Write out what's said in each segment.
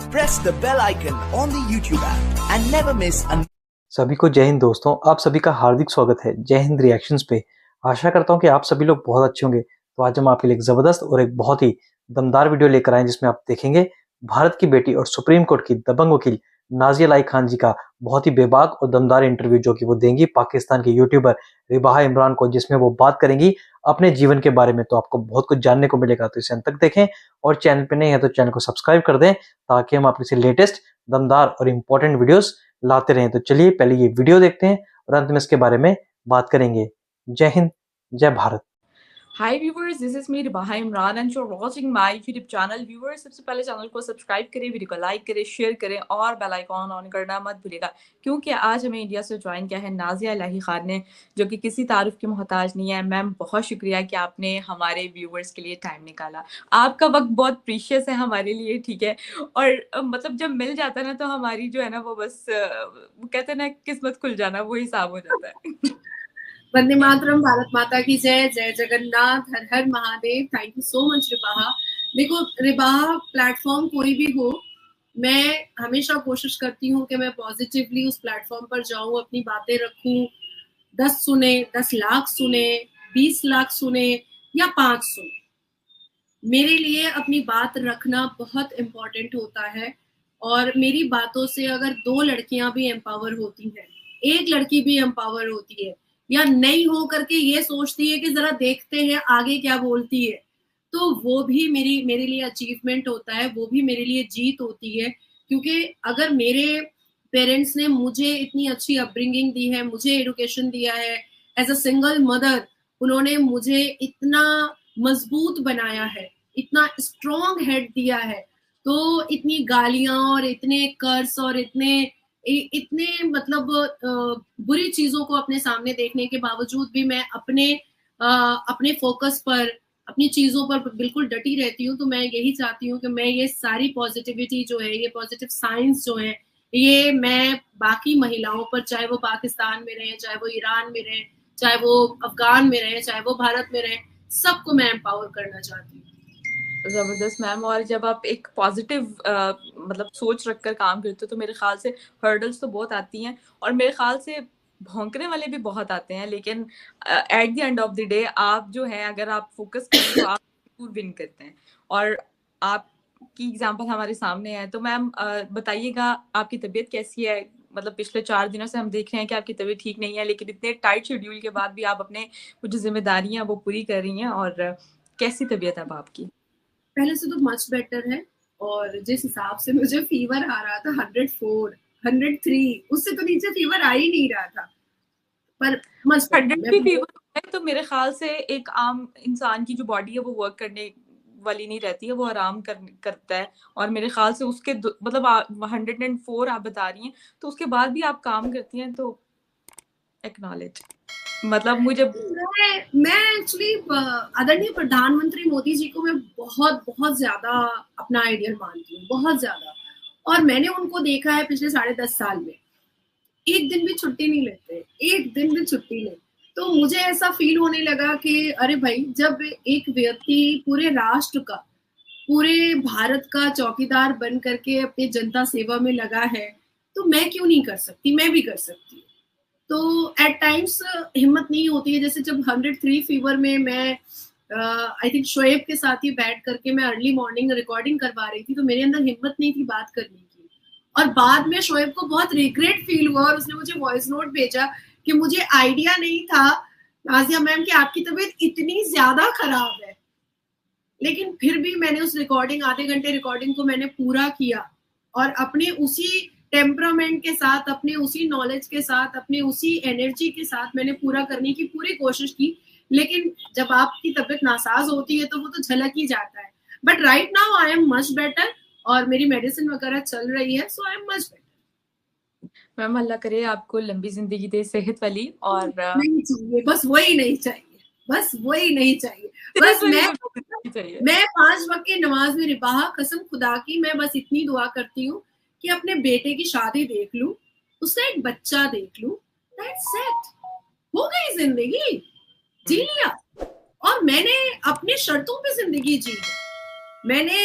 press the bell icon on the YouTube app and never miss a सभी को जय हिंद दोस्तों, आप सभी का हार्दिक स्वागत है जय हिंद रिएक्शंस पे। आशा करता हूँ कि आप सभी लोग बहुत अच्छे होंगे। तो आज हम आपके लिए एक जबरदस्त और एक बहुत ही दमदार वीडियो लेकर आए जिसमें आप देखेंगे भारत की बेटी और सुप्रीम कोर्ट की दबंग वकील नाज़िया लाई खान जी का बहुत ही बेबाक और दमदार इंटरव्यू जो कि वो देंगी पाकिस्तान के यूट्यूबर रिबाहा इमरान को, जिसमें वो बात करेंगी अपने जीवन के बारे में। तो आपको बहुत कुछ जानने को मिलेगा, तो इसे अंत तक देखें और चैनल पे नहीं है तो चैनल को सब्सक्राइब कर दें ताकि हम आपके लिए लेटेस्ट दमदार और इम्पोर्टेंट वीडियोस लाते रहें। तो चलिए पहले ये वीडियो देखते हैं और अंत में इसके बारे में बात करेंगे। जय हिंद, जय Bharat. Hi viewers, this is me Ribaha Imran and you're watching my YouTube channel. Viewers, सबसे पहले चैनल को सब्सक्राइब करें, वीडियो को लाइक करें, शेयर करें और बेल आइकॉन ऑन करना मत भूलिएगा, क्योंकि आज हमें इंडिया से ज्वाइन किया है नाज़िया लाई खान ने, जो कि किसी तारीफ की मोहताज नहीं है। मैम, बहुत शुक्रिया कि आपने हमारे व्यूवर्स के लिए टाइम निकाला। आपका वक्त बहुत प्रीशियस है हमारे लिए, ठीक है। और मतलब जब मिल जाता है ना तो हमारी जो है ना वो बस कहते हैं ना किस्मत खुल जाना, वो हिसाब हो जाता है। वंदे मातरम, भारत माता की जय, जय जगन्नाथ, हर हर Mahadev. Thank you so much Ribaha. देखो रिबाहा, प्लेटफॉर्म कोई भी हो, मैं हमेशा कोशिश करती हूँ कि मैं पॉजिटिवली उस प्लेटफॉर्म पर जाऊँ, अपनी बातें रखूँ। 10 सुने, 10 लाख सुने, 20 लाख सुने या 5 सुने, मेरे लिए अपनी बात रखना बहुत इम्पोर्टेंट होता है। और मेरी बातों से अगर 2 लड़कियां भी एम्पावर होती हैं, 1 लड़की भी एम्पावर होती है या नहीं हो करके ये सोचती है कि जरा देखते हैं आगे क्या बोलती है, तो वो भी मेरे लिए अचीवमेंट होता है, वो भी मेरे लिए जीत होती है। क्योंकि अगर मेरे पेरेंट्स ने मुझे इतनी अच्छी अपब्रिंगिंग दी है, मुझे एजुकेशन दिया है, एज अ सिंगल मदर उन्होंने मुझे इतना मजबूत बनाया है, इतना स्ट्रॉन्ग हेड दिया है, तो इतनी गालियां और इतने कर्स और इतने मतलब बुरी चीजों को अपने सामने देखने के बावजूद भी मैं अपने फोकस पर, अपनी चीजों पर बिल्कुल डटी रहती हूँ। तो मैं यही चाहती हूँ कि मैं ये सारी पॉजिटिविटी जो है, ये पॉजिटिव साइंस जो है, ये मैं बाकी महिलाओं पर, चाहे वो पाकिस्तान में रहे, चाहे वो ईरान में रहे, चाहे वो अफगान में रहे, चाहे वो भारत में रहे, सबको मैं एम्पावर करना चाहती हूँ। जबरदस्त मैम। और जब आप एक पॉजिटिव मतलब सोच रखकर काम करते हो तो मेरे ख्याल से हर्डल्स तो बहुत आती हैं और मेरे ख्याल से भौंकने वाले भी बहुत आते हैं, लेकिन at the end of the day आप जो है, अगर आप फोकस करें तो आप जरूर विन करते हैं। और आपकी एग्जांपल हमारे सामने है। तो मैम बताइएगा, आपकी तबीयत कैसी है? मतलब पिछले 4 दिनों से हम देख रहे हैं कि आपकी तबीयत ठीक नहीं है, लेकिन इतने टाइट शेड्यूल के बाद भी आप अपने कुछ जिम्मेदारियां वो पूरी कर रही हैं। और कैसी तबीयत है अब आपकी? पहले से तो मच बेटर है। और जिस हिसाब से मुझे फीवर आ रहा था 104, 103, उससे तो नीचे फीवर आ ही नहीं रहा था, पर मच बेटर। 100 भी फीवर है तो मेरे ख्याल से एक आम इंसान की जो बॉडी है वो वर्क करने वाली नहीं रहती है, वो आराम करता है। और मेरे ख्याल से उसके मतलब 104 आप बता रही हैं, तो उसके बाद भी आप काम करती हैं, तो एक्नॉलेज। मतलब मुझे मैं एक्चुअली आदरणीय प्रधानमंत्री मोदी जी को मैं बहुत बहुत ज्यादा अपना आइडियल मानती हूँ, बहुत ज्यादा। और मैंने उनको देखा है पिछले 10.5 साल में, एक दिन भी छुट्टी नहीं लेते, एक दिन भी छुट्टी नहीं। तो मुझे ऐसा फील होने लगा कि अरे भाई, जब एक व्यक्ति पूरे राष्ट्र का, पूरे भारत का चौकीदार बन करके अपनी जनता सेवा में लगा है, तो मैं क्यों नहीं कर सकती, मैं भी कर सकती हूँ। तो एट टाइम्स हिम्मत नहीं होती है। जैसे जब 103 फीवर में मैं आई थिंक शोएब के साथ ही बैठ करके मैं अर्ली मॉर्निंग रिकॉर्डिंग करवा रही थी, तो मेरे अंदर हिम्मत नहीं थी बात करने की। और बाद में शोएब को बहुत रिग्रेट फील हुआ और उसने मुझे वॉइस नोट भेजा कि मुझे आइडिया नहीं था नाज़िया मैम कि आपकी तबीयत इतनी ज्यादा खराब है। लेकिन फिर भी मैंने उस रिकॉर्डिंग, आधे घंटे रिकॉर्डिंग को मैंने पूरा किया और अपने उसी टेम्परामेंट के साथ, अपने उसी नॉलेज के साथ, अपने उसी एनर्जी के साथ मैंने पूरा करने की पूरी कोशिश की। लेकिन जब आपकी तबीयत नासाज होती है तो वो तो झलक ही जाता है। But right now I am much better और मेरी मेडिसिन वगैरह चल रही है, so I am much better. Ma'am अल्लाह करे आपको लंबी जिंदगी दे, सेहत वाली। और नहीं चाहिए, बस वही नहीं चाहिए, बस वही नहीं चाहिए। बस मैं 5 वक्त की नमाज में रिबाहा, कसम खुदा की, मैं बस इतनी दुआ करती हूँ कि अपने बेटे की शादी देख लूं, उसका एक बच्चा देख लूं, दैट्स इट, हो गई जिंदगी, जी लिया। और मैंने अपने शर्तों पे जिंदगी जी। मैंने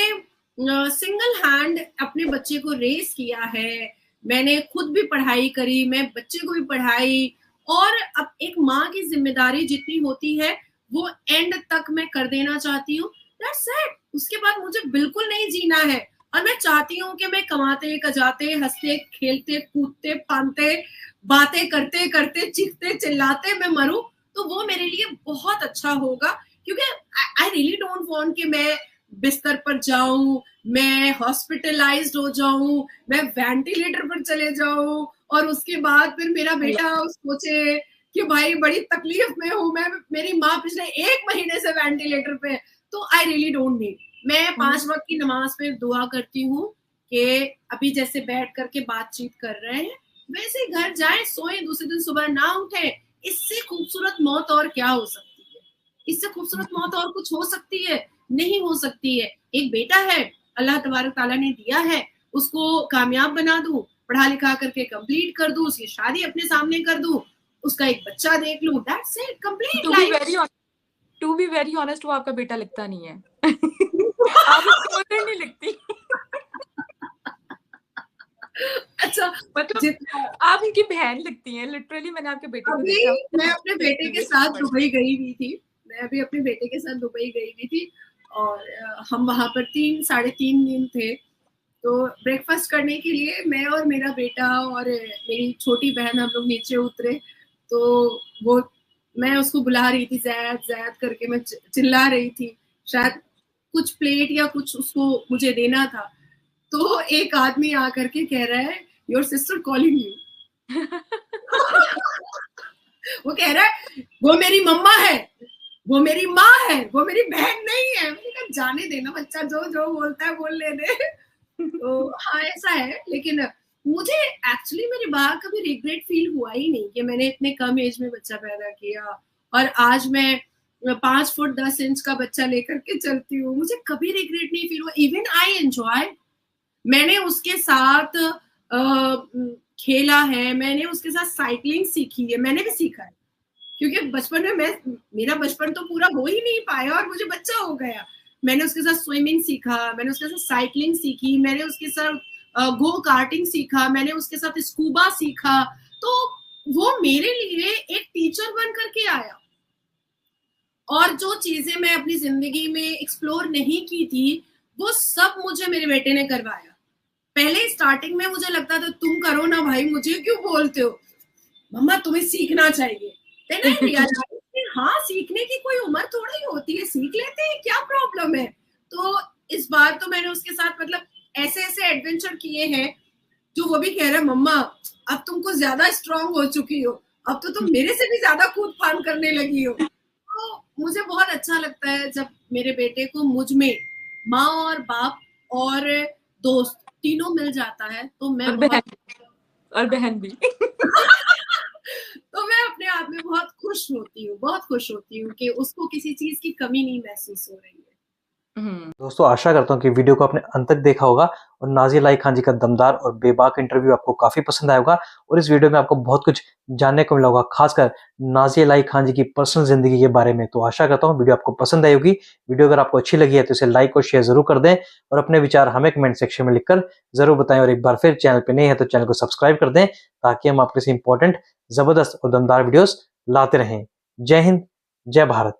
सिंगल हैंड अपने बच्चे को रेस किया है। मैंने खुद भी पढ़ाई करी, मैं बच्चे को भी पढ़ाई, और अब एक माँ की जिम्मेदारी जितनी होती है वो एंड तक मैं कर देना चाहती हूँ। That's it. उसके बाद मुझे बिल्कुल नहीं जीना है, और मैं चाहती हूँ कि मैं कमाते कजाते हंसते खेलते कूदते फांदते बातें करते करते चीखते चिल्लाते मैं मरूं, तो वो मेरे लिए बहुत अच्छा होगा। क्योंकि आई रियली डोंट वांट कि मैं बिस्तर पर जाऊं, मैं हॉस्पिटलाइज्ड हो जाऊं, मैं वेंटिलेटर पर चले जाऊं, और उसके बाद फिर मेरा बेटा सोचे कि भाई बड़ी तकलीफ में हूं मैं, मेरी माँ पिछले 1 महीने से वेंटिलेटर पे है। तो आई रियली डोंट नीड। मैं 5 वक्त की नमाज पे दुआ करती हूँ कि अभी जैसे बैठ करके बातचीत कर रहे हैं वैसे घर जाए, सोए, दूसरे दिन सुबह ना उठे। इससे खूबसूरत मौत और क्या हो सकती है? इससे खूबसूरत मौत और कुछ हो सकती है? नहीं हो सकती है। एक बेटा है, अल्लाह तबारक ताला ने दिया है, उसको कामयाब बना दूं, पढ़ा लिखा करके कंप्लीट कर दूं, उसकी शादी अपने सामने कर दूं, उसका एक बच्चा देख लूं, that's it, complete life. To be very honest, वो आपका बेटा लगता नहीं है। आप उसकी मदर नहीं लगती। अच्छा, मतलब आप उनकी बहन लगती हैं। लिटरली मैंने आपके बेटे को देखा। मैं अपने बेटे के साथ दुबई गई हुई थी। मैं अभी अपने बेटे के साथ दुबई गई हुई थी, और हम वहां पर 3-3.5 दिन थे। तो ब्रेकफास्ट करने के लिए मैं और मेरा बेटा और मेरी छोटी बहन हम लोग नीचे उतरे। तो वो, मैं उसको बुला रही थी, जैद जैद करके मैं चिल्ला रही थी, शायद कुछ प्लेट या कुछ उसको मुझे देना था। तो एक आदमी आकर के कह रहा है, योर सिस्टर कॉलिंग यू। वो कह रहा है वो मेरी मम्मा है, वो मेरी माँ है, वो मेरी बहन नहीं है। मैंने कहा जाने देना बच्चा, जो जो बोलता है बोल ले दे। तो हाँ ऐसा है, लेकिन मुझे एक्चुअली मेरे बाहर कभी रिग्रेट फील हुआ ही नहीं कि मैंने इतने कम एज में बच्चा पैदा किया, और आज मैं 5 फुट 10 इंच का बच्चा लेकर के चलती हूँ। मुझे कभी रिग्रेट नहीं फील हुआ। Even I enjoy. मैंने उसके साथ खेला है, मैंने उसके साथ साइकिलिंग सीखी है, मैंने भी सीखा है। क्योंकि बचपन में मेरा बचपन तो पूरा हो ही नहीं पाया और मुझे बच्चा हो गया। मैंने उसके साथ स्विमिंग सीखा, मैंने उसके साथ साइकिलिंग सीखी, मैंने उसके साथ गो कार्टिंग सीखा, मैंने उसके साथ स्कूबा सीखा। तो वो मेरे लिए एक टीचर बन करके आया, और जो चीजें मैं अपनी जिंदगी में एक्सप्लोर नहीं की थी वो सब मुझे मेरे बेटे ने करवाया। पहले स्टार्टिंग में मुझे लगता था तुम करो ना भाई, मुझे क्यों बोलते हो, मम्मा तुम्हें सीखना चाहिए। देन आई रियलाइज कि हाँ, सीखने की कोई उम्र थोड़ी ही होती है, सीख लेते हैं, क्या प्रॉब्लम है। तो इस बार तो मैंने उसके साथ मतलब ऐसे ऐसे एडवेंचर किए हैं जो वो भी कह रहा है मम्मा अब तुम कुछ ज्यादा स्ट्रांग हो चुकी हो, अब तो तुम मेरे से भी ज्यादा कूद फान करने लगी हो। तो मुझे बहुत अच्छा लगता है जब मेरे बेटे को मुझ में माँ और बाप और दोस्त तीनों मिल जाता है, तो मैं और बहन भी। तो मैं अपने आप में बहुत खुश होती हूँ, बहुत खुश होती हूँ कि उसको किसी चीज की कमी नहीं महसूस हो रही है। दोस्तों आशा करता हूँ कि वीडियो को आपने अंत तक देखा होगा और नाज़िया इलाही खान जी का दमदार और बेबाक इंटरव्यू आपको काफी पसंद आया होगा, और इस वीडियो में आपको बहुत कुछ जानने को मिला होगा, खासकर नाज़िया इलाही खान जी की पर्सनल जिंदगी के बारे में। तो आशा करता हूँ वीडियो आपको पसंद आई होगी। वीडियो अगर आपको अच्छी लगी है तो इसे लाइक और शेयर जरूर कर दें, और अपने विचार हमें कमेंट सेक्शन में लिखकर जरूर बताएं। और एक बार फिर चैनल पर नए हैं तो चैनल को सब्सक्राइब कर दें, ताकि हम आपके इंपॉर्टेंट, जबरदस्त और दमदार वीडियोस लाते रहें। जय हिंद, जय भारत।